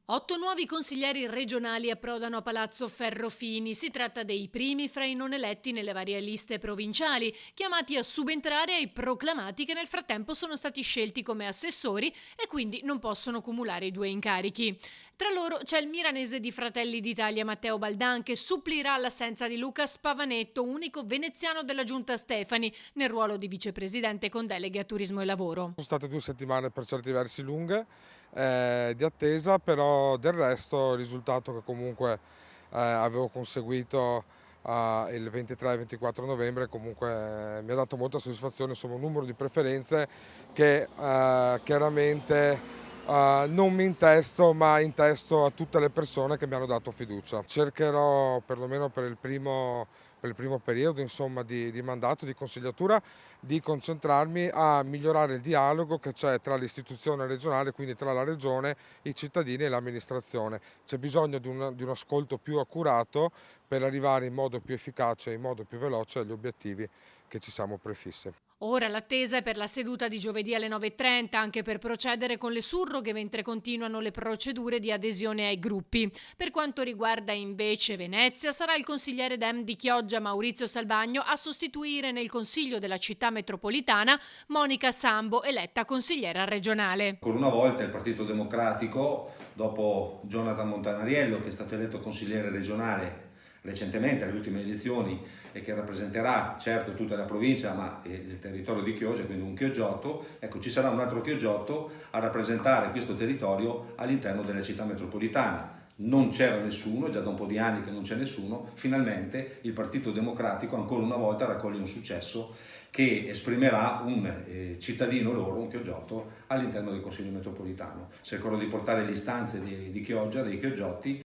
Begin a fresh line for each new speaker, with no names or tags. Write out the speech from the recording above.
8 nuovi consiglieri regionali approdano a Palazzo Ferrofini. Si tratta dei primi fra i non eletti nelle varie liste provinciali, chiamati a subentrare ai proclamati che nel frattempo sono stati scelti come assessori e quindi non possono cumulare i due incarichi. Tra loro c'è il milanese di Fratelli d'Italia Matteo Baldan, che supplirà l'assenza di Luca Spavanetto, unico veneziano della giunta Stefani, nel ruolo di vicepresidente con deleghe a turismo e lavoro.
Sono state 2 settimane per certi versi lunghe di attesa, però del resto il risultato che comunque avevo conseguito il 23 e 24 novembre comunque mi ha dato molta soddisfazione. Insomma, un numero di preferenze che chiaramente non mi intesto, ma intesto a tutte le persone che mi hanno dato fiducia. Cercherò perlomeno per il primo periodo, insomma, di mandato, di consigliatura, di concentrarmi a migliorare il dialogo che c'è tra l'istituzione regionale, quindi tra la regione, i cittadini e l'amministrazione. C'è bisogno di un ascolto più accurato per arrivare in modo più efficace e in modo più veloce agli obiettivi che ci siamo prefissi.
Ora l'attesa è per la seduta di giovedì alle 9:30, anche per procedere con le surroghe mentre continuano le procedure di adesione ai gruppi. Per quanto riguarda invece Venezia, sarà il consigliere Dem di Chioggia Maurizio Salvagno a sostituire nel Consiglio della città metropolitana Monica Sambo, eletta consigliera regionale.
Ancora una volta il Partito Democratico, dopo Jonathan Montanariello, che è stato eletto consigliere regionale recentemente alle ultime elezioni e che rappresenterà certo tutta la provincia ma il territorio di Chioggia, quindi un chioggiotto, ecco, ci sarà un altro chioggiotto a rappresentare questo territorio all'interno della città metropolitana. Non c'era nessuno, già da un po' di anni che non c'è nessuno, finalmente il Partito Democratico ancora una volta raccoglie un successo che esprimerà un cittadino loro, un chioggiotto, all'interno del Consiglio metropolitano. Cercherò di portare le istanze di Chioggia, dei chioggiotti,